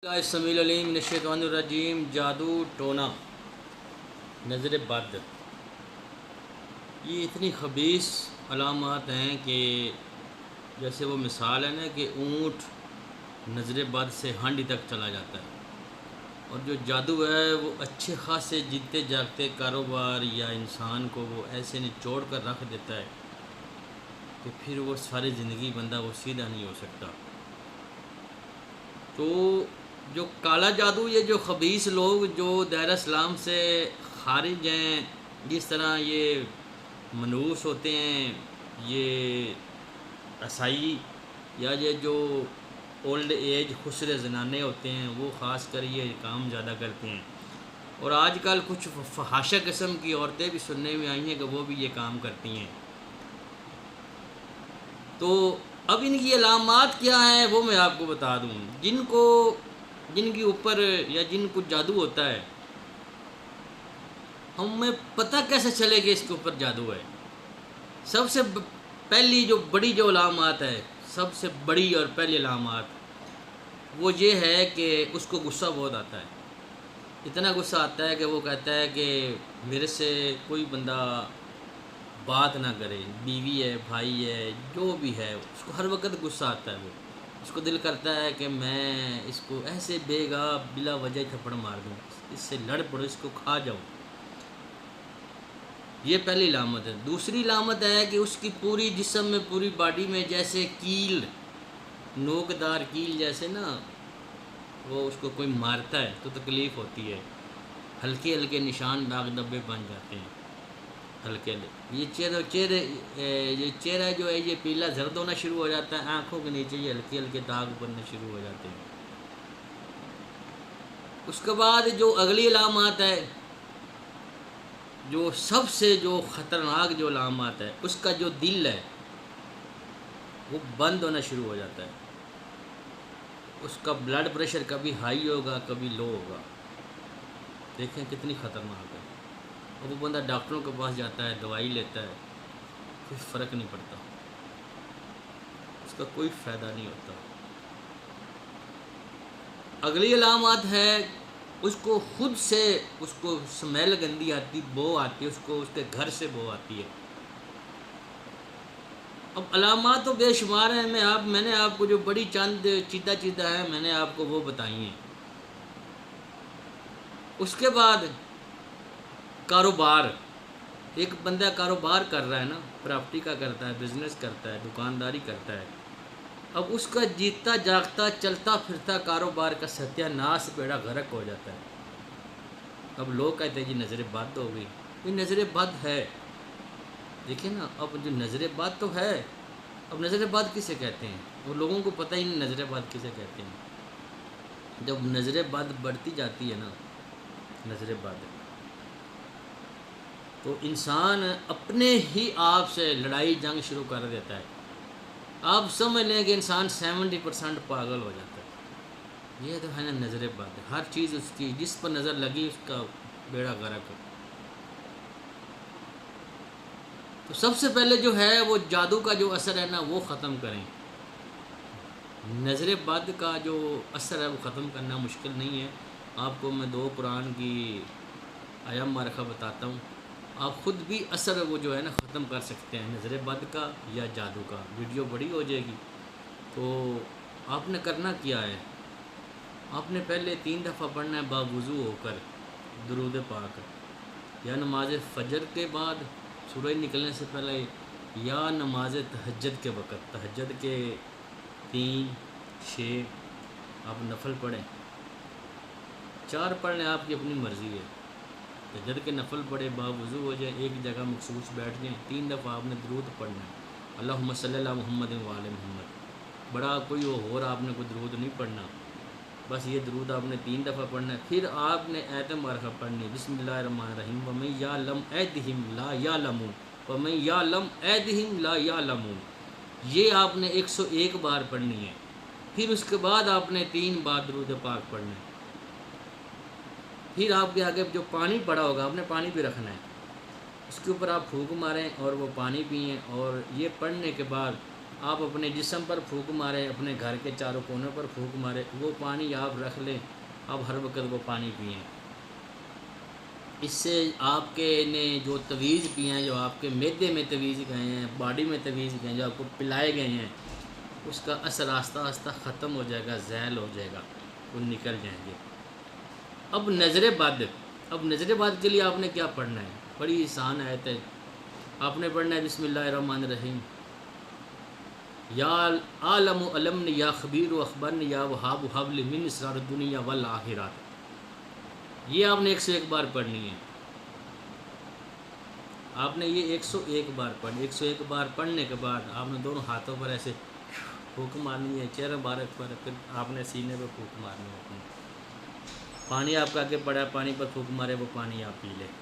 السمیع العلیم من الشیطان الرجیم۔ جادو ٹونا، نظر بد، یہ اتنی خبیث علامات ہیں کہ جیسے وہ مثال ہے نا کہ اونٹ نظر بد سے ہانڈی تک چلا جاتا ہے، اور جو جادو ہے وہ اچھے خاصے جیتے جاگتے کاروبار یا انسان کو وہ ایسے نچوڑ کر رکھ دیتا ہے کہ پھر وہ ساری زندگی بندہ وہ سیدھا نہیں ہو سکتا۔ تو جو کالا جادو، یہ جو خبیث لوگ جو دائرہ اسلام سے خارج ہیں، جس طرح یہ منوس ہوتے ہیں، یہ عیسائی یا یہ جو اولڈ ایج خسرے زنانے ہوتے ہیں، وہ خاص کر یہ کام زیادہ کرتے ہیں۔ اور آج کل کچھ فحاشہ قسم کی عورتیں بھی سننے میں آئی ہیں کہ وہ بھی یہ کام کرتی ہیں۔ تو اب ان کی علامات کیا ہیں وہ میں آپ کو بتا دوں۔ جن کے اوپر یا جن کو جادو ہوتا ہے، ہمیں پتہ کیسے چلے کہ اس کے اوپر جادو ہے؟ سب سے پہلی جو بڑی جو علامات ہے، سب سے بڑی اور پہلی علامات وہ یہ ہے کہ اس کو غصہ بہت آتا ہے۔ اتنا غصہ آتا ہے کہ وہ کہتا ہے کہ میرے سے کوئی بندہ بات نہ کرے، بیوی ہے، بھائی ہے، جو بھی ہے، اس کو ہر وقت غصہ آتا ہے۔ وہ اس کو دل کرتا ہے کہ میں اس کو ایسے بے گاہ بلا وجہ تھپڑ مار دوں، اس سے لڑ پڑو، اس کو کھا جاؤں۔ یہ پہلی علامت ہے۔ دوسری علامت ہے کہ اس کی پوری جسم میں، پوری باڈی میں جیسے کیل، نوکدار کیل جیسے نا، وہ اس کو کوئی مارتا ہے تو تکلیف ہوتی ہے، ہلکے ہلکے نشان داغ دبے بن جاتے ہیں، ہلکے یہ چہرہ جو ہے یہ پیلا زرد ہونا شروع ہو جاتا ہے، آنکھوں کے نیچے یہ ہلکے ہلکے داغ بننے شروع ہو جاتے ہیں۔ اس کے بعد جو اگلی علامات ہے، جو سب سے جو خطرناک جو علامات ہے، اس کا جو دل ہے وہ بند ہونا شروع ہو جاتا ہے۔ اس کا بلڈ پریشر کبھی ہائی ہوگا، کبھی لو ہوگا۔ دیکھیں کتنی خطرناک ہے۔ اور وہ بندہ ڈاکٹروں کے پاس جاتا ہے، دوائی لیتا ہے، کوئی فرق نہیں پڑتا، اس کا کوئی فائدہ نہیں ہوتا۔ اگلی علامات ہے، اس کو خود سے اس کو سمیل گندی آتی، بو آتی ہے، اس کو اس کے گھر سے بو آتی ہے۔ اب علامات تو بے شمار ہیں، میں نے آپ کو جو بڑی چند چیتا ہیں میں نے آپ کو وہ بتائی ہیں۔ اس کے بعد کاروبار، ایک بندہ کاروبار کر رہا ہے نا، پراپرٹی کا کرتا ہے، بزنس کرتا ہے، دکانداری کرتا ہے، اب اس کا جیتا جاگتا چلتا پھرتا کاروبار کا ستیہ ناش بیڑا غرق ہو جاتا ہے۔ اب لوگ کہتے ہیں جی نظر بد ہو گئی، یہ نظر بد ہے۔ دیکھیں نا، اب جو نظر بد تو ہے، اب نظر بد کسے کہتے ہیں؟ وہ لوگوں کو پتہ ہی نہیں نظر بد کسے کہتے ہیں۔ جب نظر بد بڑھتی جاتی ہے نا، نظر بد، تو انسان اپنے ہی آپ سے لڑائی جنگ شروع کر دیتا ہے۔ آپ سمجھ لیں کہ انسان 70% پاگل ہو جاتا ہے۔ یہ تو ہے نا نظر بد، ہر چیز اس کی جس پر نظر لگی اس کا بیڑا غرق۔ تو سب سے پہلے جو ہے وہ جادو کا جو اثر ہے نا وہ ختم کریں۔ نظر بد کا جو اثر ہے وہ ختم کرنا مشکل نہیں ہے۔ آپ کو میں 2 قرآن کی آیہ مبارکہ بتاتا ہوں، آپ خود بھی اثر وہ جو ہے نا ختم کر سکتے ہیں، نظر بد کا یا جادو کا۔ ویڈیو بڑی ہو جائے گی، تو آپ نے کرنا کیا ہے، آپ نے پہلے 3 دفعہ پڑھنا ہے باوضو ہو کر درود پاک، یا نماز فجر کے بعد سورج نکلنے سے پہلے، یا نماز تہجد کے وقت، تہجد کے 3، 6 آپ نفل پڑھیں، 4 پڑھ لیں، آپ کی اپنی مرضی ہے۔ تہجد کے نفل پڑھے، باوضو ہو جائے، ایک جگہ مخصوص بیٹھ جائیں، 3 دفعہ آپ نے درود پڑھنا ہے، اللہم صلی اللہ محمد و آل محمد۔ بڑا کوئی اور آپ نے کوئی درود نہیں پڑھنا، بس یہ درود آپ نے 3 دفعہ پڑھنا ہے۔ پھر آپ نے آیت مبارکہ پڑھنی، بسم اللہ الرحمن الرحیم، وَمَن یعلم ایدہم لا یعلمون، وَمَن یعلم ایدہم لا یعلمون، یہ آپ نے 101 بار پڑھنی ہے۔ پھر اس کے بعد آپ نے 3 بار درود پاک پڑھنا ہے۔ پھر آپ کے آگے جو پانی پڑا ہوگا آپ نے پانی بھی رکھنا ہے، اس کے اوپر آپ پھونک ماریں اور وہ پانی پئیں، اور یہ پڑھنے کے بعد آپ اپنے جسم پر پھونک ماریں، اپنے گھر کے چاروں کونوں پر پھونک ماریں، وہ پانی آپ رکھ لیں، آپ ہر وقت وہ پانی پئیں۔ اس سے آپ کے نے جو تویز پیے ہیں، جو آپ کے معدے میں تویز گئے ہیں، باڈی میں تویز گئے ہیں، جو آپ کو پلائے گئے ہیں، اس کا اثر آہستہ آہستہ ختم ہو جائے گا، زائل ہو جائے گا، وہ نکل جائیں گے۔ اب نظر بد، اب نظر بد کے لیے آپ نے کیا پڑھنا ہے؟ بڑی آسان آیت ہے، آپ نے پڑھنا ہے بسم اللہ الرحمن الرحیم، یا عالم علمن یا خبیر و اخبرن یا وہاب حبل من اسرار الدنیا والآخرات، یہ آپ نے 101 بار پڑھنی ہے۔ آپ نے یہ 101 بار پڑھنی، 101 بار پڑھنے کے بعد آپ نے دونوں ہاتھوں پر ایسے پھونک مارنی ہے، چہرہ مبارک پر، پھر آپ نے سینے پہ پھونک مارنی ہے اپنے۔ پانی آپ کا آگے پڑا ہے، پانی پر پھونک مارے، وہ پانی آپ پی لیں،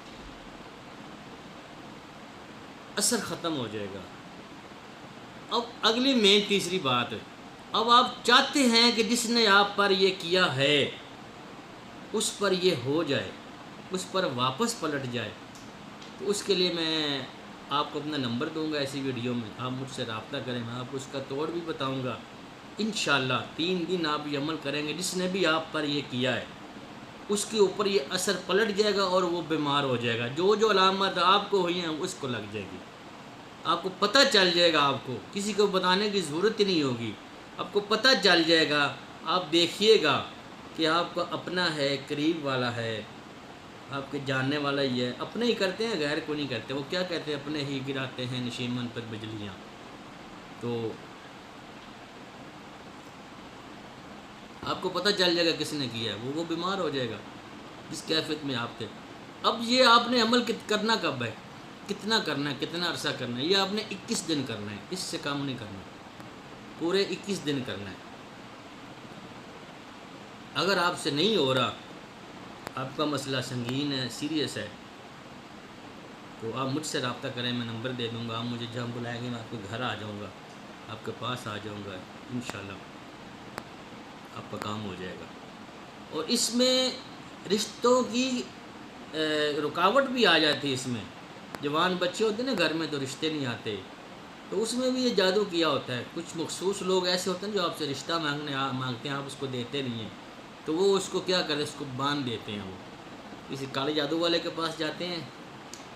اثر ختم ہو جائے گا۔ اب اگلی مین تیسری بات، اب آپ چاہتے ہیں کہ جس نے آپ پر یہ کیا ہے اس پر یہ ہو جائے، اس پر واپس پلٹ جائے، تو اس کے لیے میں آپ کو اپنا نمبر دوں گا ایسی ویڈیو میں، آپ مجھ سے رابطہ کریں، میں آپ کو اس کا توڑ بھی بتاؤں گا۔ انشاءاللہ 3 دن آپ یہ عمل کریں گے، جس نے بھی آپ پر یہ کیا ہے اس کے اوپر یہ اثر پلٹ جائے گا اور وہ بیمار ہو جائے گا۔ جو جو علامات آپ کو ہوئی ہیں اس کو لگ جائے گی، آپ کو پتہ چل جائے گا، آپ کو کسی کو بتانے کی ضرورت ہی نہیں ہوگی، آپ کو پتہ چل جائے گا۔ آپ دیکھیے گا کہ آپ کا اپنا ہے، قریب والا ہے، آپ کے جاننے والا ہی ہے، اپنے ہی کرتے ہیں، غیر کو نہیں کرتے۔ وہ کیا کہتے ہیں؟ اپنے ہی گراتے ہیں نشیمن پر بجلیاں۔ تو آپ کو پتہ چل جائے گا کس نے کیا ہے، وہ بیمار ہو جائے گا جس کیفیت میں آپ تھے۔ اب یہ آپ نے عمل کرنا کب ہے، کتنا کرنا ہے، کتنا عرصہ کرنا ہے؟ یہ آپ نے 21 دن کرنا ہے، اس سے کم نہیں کرنا، پورے 21 دن کرنا ہے۔ اگر آپ سے نہیں ہو رہا، آپ کا مسئلہ سنگین ہے، سیریس ہے، تو آپ مجھ سے رابطہ کریں، میں نمبر دے دوں گا، آپ مجھے جب بلائیں گے میں آپ کے گھر آ جاؤں گا، آپ کے پاس آ جاؤں گا، انشاءاللہ آپ کا کام ہو جائے گا۔ اور اس میں رشتوں کی رکاوٹ بھی آ جاتی ہے، اس میں جوان بچے ہوتے ہیں نا گھر میں تو رشتے نہیں آتے، تو اس میں بھی یہ جادو کیا ہوتا ہے۔ کچھ مخصوص لوگ ایسے ہوتے ہیں جو آپ سے رشتہ مانگتے ہیں، آپ اس کو دیتے نہیں ہیں، تو وہ اس کو کیا کرتے، اس کو باندھ دیتے ہیں، وہ کسی کالے جادو والے کے پاس جاتے ہیں،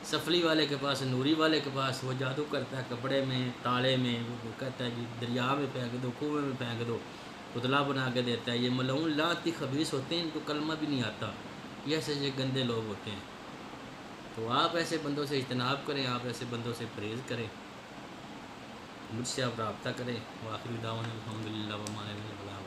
سفلی والے کے پاس، نوری والے کے پاس، وہ جادو کرتا ہے کپڑے میں، تالے میں، وہ کہتا ہے جی دریا میں پھینک دو، کنویں میں پھینک دو، پتلا بنا کے دیتا ہے۔ یہ ملعون لعنتی خبیث ہوتے ہیں، ان کو کلمہ بھی نہیں آتا، یہ ایسے گندے لوگ ہوتے ہیں۔ تو آپ ایسے بندوں سے اجتناب کریں، آپ ایسے بندوں سے پرہیز کریں، مجھ سے آپ رابطہ کریں۔ وآخر دعوانا الحمدللہ وما علینا البلاغ۔